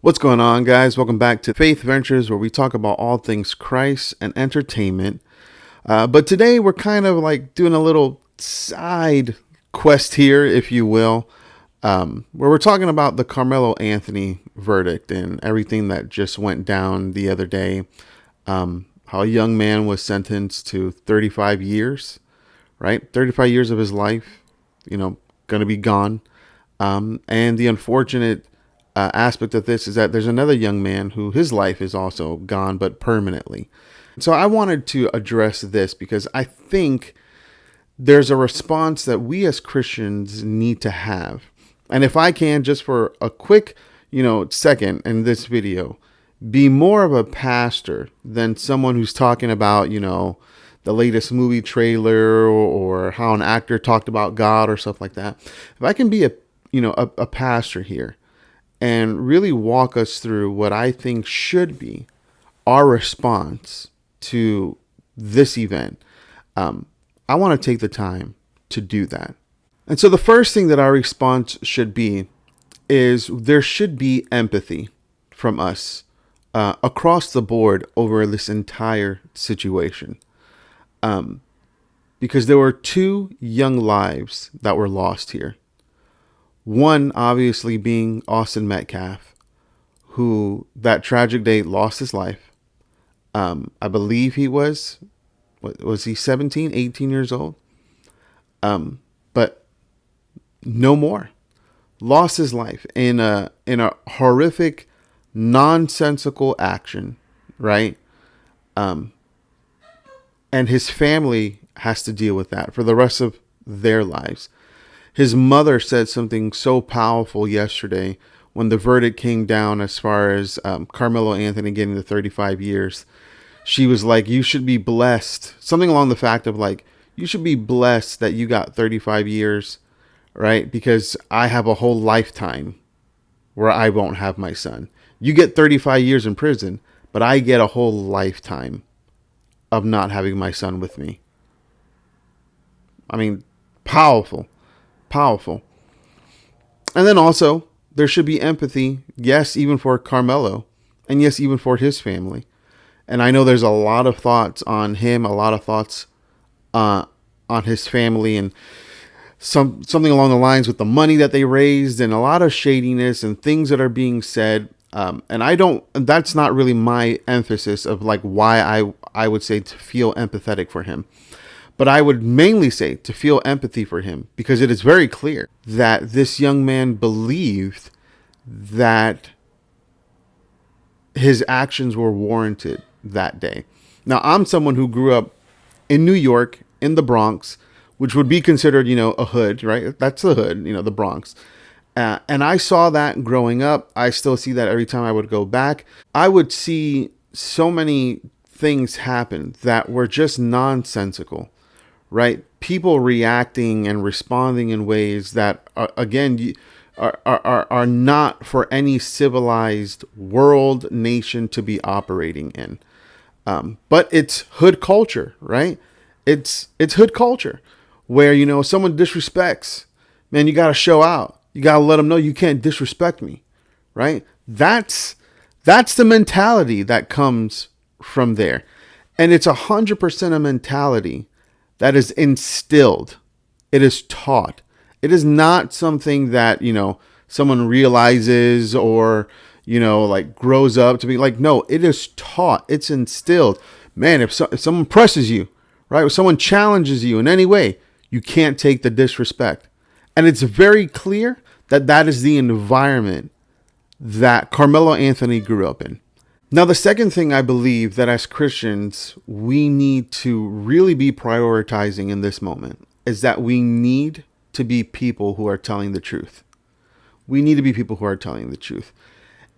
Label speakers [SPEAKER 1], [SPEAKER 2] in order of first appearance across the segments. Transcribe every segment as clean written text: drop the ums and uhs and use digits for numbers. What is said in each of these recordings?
[SPEAKER 1] What's going on, guys? Welcome back to Faith Ventures, where we talk about all things Christ and entertainment. But today we're kind of like doing a little side quest here, if you will, where we're talking about the Karmelo Anthony verdict and everything that just went down the other day. How a young man was sentenced to 35 years, right? 35 years of his life, going to be gone. And the unfortunate aspect of this is that there's another young man who his life is also gone, but permanently. So I wanted to address this because I think there's a response that we as Christians need to have. And if I can, just for a quick, second in this video, be more of a pastor than someone who's talking about, the latest movie trailer or how an actor talked about God or stuff like that. If I can be a pastor here and really walk us through what I think should be our response to this event, I want to take the time to do that. And so the first thing that our response should be is there should be empathy from us across the board over this entire situation. Because there were two young lives that were lost here. One obviously being Austin Metcalf, who that tragic day lost his life. I believe he was he 17, 18 years old? But no more. Lost his life in a horrific, nonsensical action, right? And his family has to deal with that for the rest of their lives. His mother said something so powerful yesterday when the verdict came down as far as Karmelo Anthony getting the 35 years. She was like, you should be blessed. Something along the fact of like, you should be blessed that you got 35 years, right? Because I have a whole lifetime where I won't have my son. You get 35 years in prison, but I get a whole lifetime of not having my son with me. I mean, powerful. And then also, there should be empathy, yes, even for Karmelo, and yes, even for his family. And I know there's a lot of thoughts on him, a lot of thoughts on his family, and something along the lines with the money that they raised, and a lot of shadiness and things that are being said. And that's not really my emphasis of like why I would say to feel empathetic for him. But I would mainly say to feel empathy for him because it is very clear that this young man believed that his actions were warranted that day. Now, I'm someone who grew up in New York, in the Bronx, which would be considered, a hood, right? That's the hood, the Bronx. And I saw that growing up. I still see that every time I would go back. I would see so many things happen that were just nonsensical. Right? People reacting and responding in ways that, again, are not for any civilized world nation to be operating in. But it's hood culture, right? It's hood culture where, someone disrespects, man, you got to show out. You got to let them know you can't disrespect me, right? That's the mentality that comes from there. And it's 100% a mentality that is instilled. It is taught. It is not something that, someone realizes or, like grows up to be like, no, it is taught. It's instilled. Man, if someone presses you, right? If someone challenges you in any way, you can't take the disrespect. And it's very clear that that is the environment that Karmelo Anthony grew up in. Now, the second thing I believe that as Christians, we need to really be prioritizing in this moment is that we need to be people who are telling the truth. We need to be people who are telling the truth.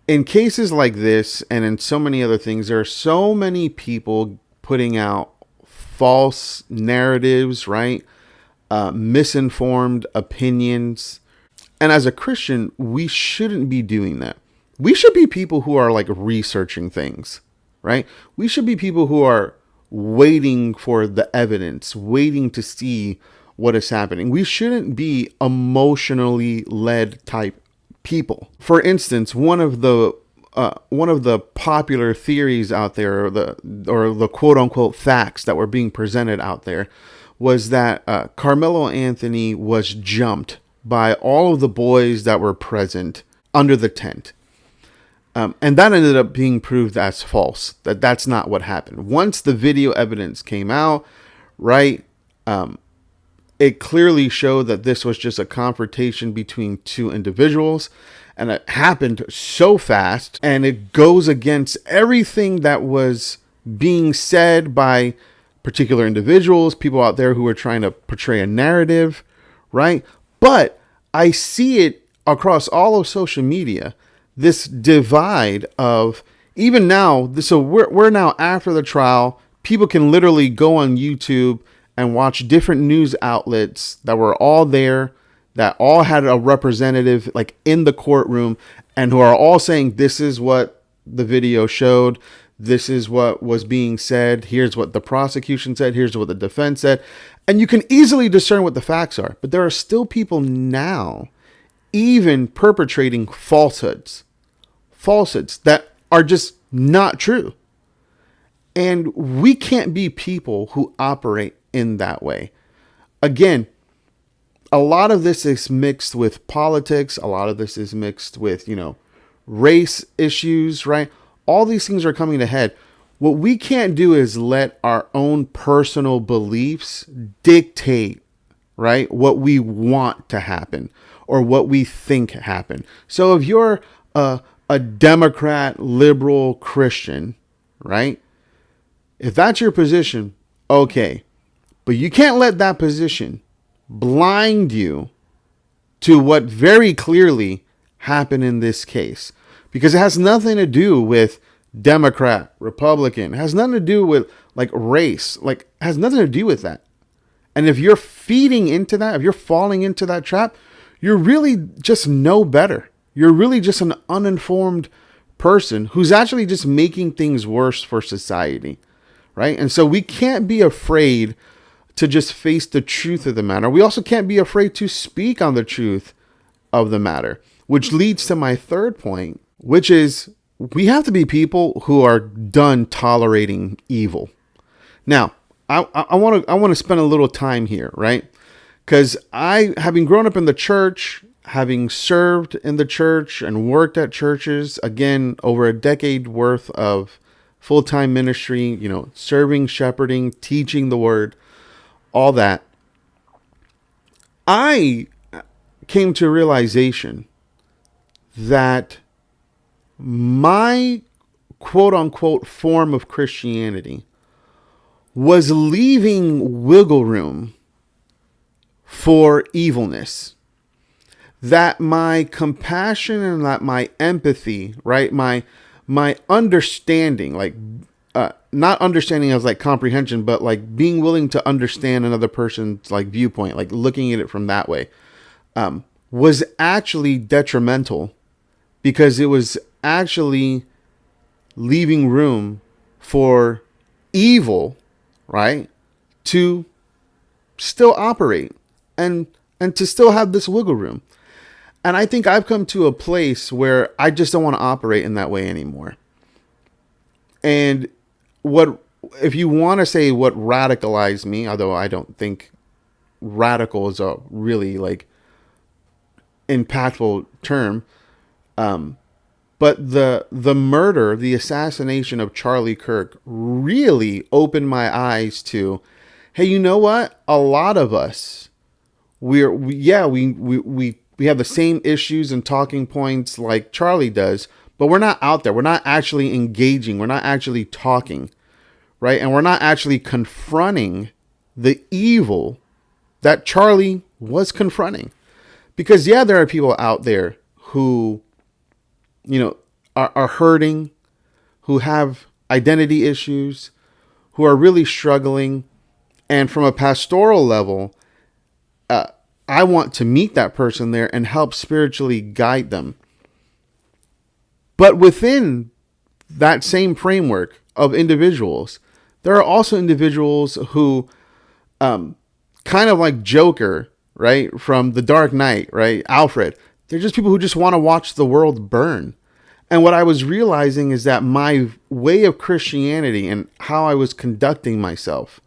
[SPEAKER 1] In cases like this and in so many other things, there are so many people putting out false narratives, right? Misinformed opinions. And as a Christian, we shouldn't be doing that. We should be people who are like researching things, right? We should be people who are waiting for the evidence, waiting to see what is happening. We shouldn't be emotionally led type people. For instance, one of the one of the popular theories out there, or the quote unquote facts that were being presented out there, was that Carmelo Anthony was jumped by all of the boys that were present under the tent. And that ended up being proved as false. That's not what happened. Once the video evidence came out, right, it clearly showed that this was just a confrontation between two individuals. And it happened so fast, and it goes against everything that was being said by particular individuals, people out there who are trying to portray a narrative, right? But I see it across all of social media, this divide of, even now, so we're now after the trial, people can literally go on YouTube and watch different news outlets that were all there, that all had a representative like in the courtroom, and who are all saying, this is what the video showed, this is what was being said, here's what the prosecution said, here's what the defense said. And you can easily discern what the facts are. But there are still people now even perpetrating falsehoods that are just not true. And we can't be people who operate in that way. Again, a lot of this is mixed with politics. A lot of this is mixed with, race issues, right? All these things are coming to head. What we can't do is let our own personal beliefs dictate, right, what we want to happen or what we think happen. So if you're a Democrat, liberal, Christian, right? If that's your position, okay. But you can't let that position blind you to what very clearly happened in this case, because it has nothing to do with Democrat, Republican. It has nothing to do with like race, like it has nothing to do with that. And if you're feeding into that, if you're falling into that trap, you're really just no better. You're really just an uninformed person who's actually just making things worse for society, right? And so we can't be afraid to just face the truth of the matter. We also can't be afraid to speak on the truth of the matter, which leads to my third point, which is we have to be people who are done tolerating evil. Now, I want to spend a little time here, right? Because having grown up in the church, having served in the church and worked at churches, again, over a decade worth of full-time ministry, serving, shepherding, teaching the word, all that, I came to a realization that my quote unquote form of Christianity was leaving wiggle room for evilness. That my compassion and that my empathy, right? My understanding, like not understanding as like comprehension, but like being willing to understand another person's like viewpoint, like looking at it from that way, was actually detrimental, because it was actually leaving room for evil, right, to still operate and to still have this wiggle room. And I think I've come to a place where I just don't want to operate in that way anymore. And if you want to say what radicalized me, although I don't think radical is a really like impactful term, but the murder, the assassination of Charlie Kirk really opened my eyes to, hey, you know what? A lot of us, we have the same issues and talking points like Charlie does, but we're not out there. We're not actually engaging. We're not actually talking, right? And we're not actually confronting the evil that Charlie was confronting. Because there are people out there who, are hurting, who have identity issues, who are really struggling. And from a pastoral level, I want to meet that person there and help spiritually guide them. But within that same framework of individuals, there are also individuals who, kind of like Joker, right, from The Dark Knight, right, Alfred, they're just people who just want to watch the world burn. And what I was realizing is that my way of Christianity and how I was conducting myself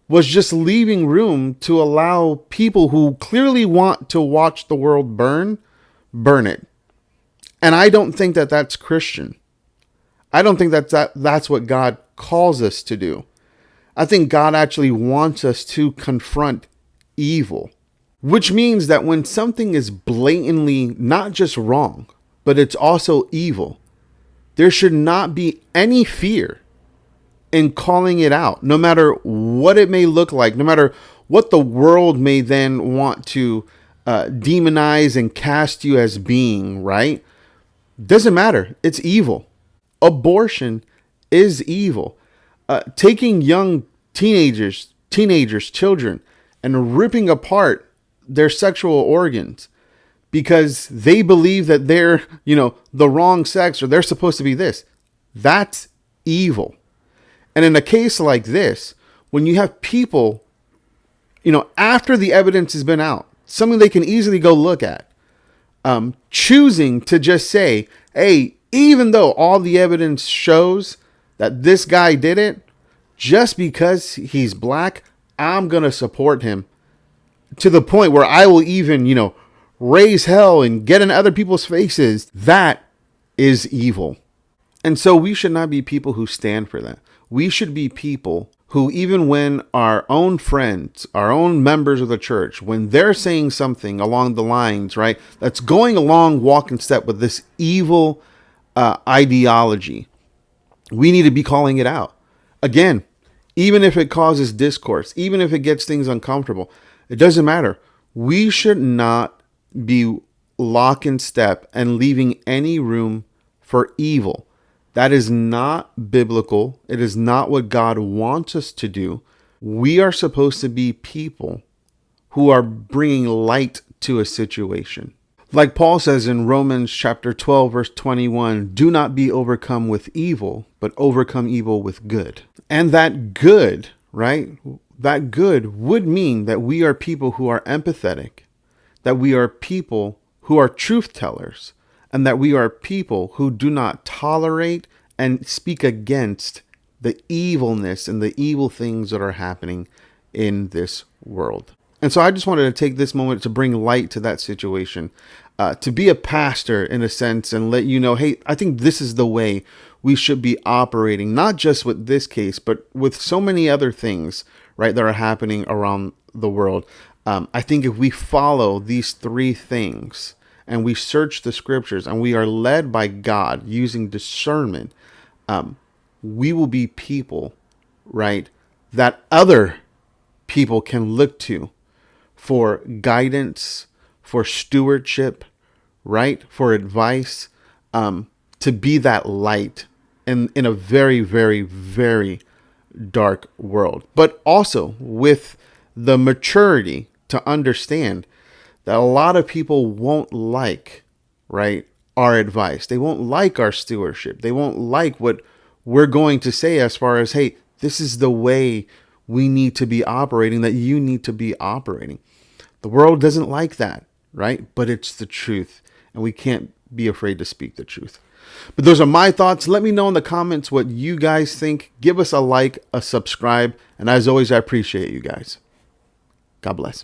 [SPEAKER 1] was just leaving room to allow people who clearly want to watch the world burn it. And I don't think that that's Christian. I don't think that's what God calls us to do. I think God actually wants us to confront evil, which means that when something is blatantly not just wrong, but it's also evil, there should not be any fear in calling it out, no matter what it may look like, no matter what the world may then want to demonize and cast you as being, right? Doesn't matter. It's evil. Abortion is evil. Taking young teenagers, children, and ripping apart their sexual organs because they believe that they're, the wrong sex or they're supposed to be this. That's evil. And in a case like this, when you have people, after the evidence has been out, something they can easily go look at, choosing to just say, hey, even though all the evidence shows that this guy did it, just because he's black, I'm going to support him to the point where I will even, raise hell and get in other people's faces. That is evil. And so we should not be people who stand for that. We should be people who, even when our own friends, our own members of the church, when they're saying something along the lines, right, that's going along walk in step with this evil ideology, we need to be calling it out. Again, even if it causes discourse, even if it gets things uncomfortable, it doesn't matter. We should not be lock in step and leaving any room for evil. That is not biblical. It is not what God wants us to do. We are supposed to be people who are bringing light to a situation. Like Paul says in Romans chapter 12, verse 21, do not be overcome with evil, but overcome evil with good. And that good, right? That good would mean that we are people who are empathetic, that we are people who are truth tellers, and that we are people who do not tolerate and speak against the evilness and the evil things that are happening in this world. And so I just wanted to take this moment to bring light to that situation, to be a pastor in a sense and let you know, hey, I think this is the way we should be operating, not just with this case, but with so many other things, right, that are happening around the world. I think if we follow these three things and we search the scriptures and we are led by God using discernment, we will be people, right, that other people can look to for guidance, for stewardship, right, for advice, to be that light in a very, very, very dark world. But also with the maturity to understand that a lot of people won't like, right, our advice. They won't like our stewardship. They won't like what we're going to say as far as, hey, this is the way we need to be operating, that you need to be operating. The world doesn't like that, right? But it's the truth, and we can't be afraid to speak the truth. But those are my thoughts. Let me know in the comments what you guys think. Give us a like, a subscribe, and as always, I appreciate you guys. God bless.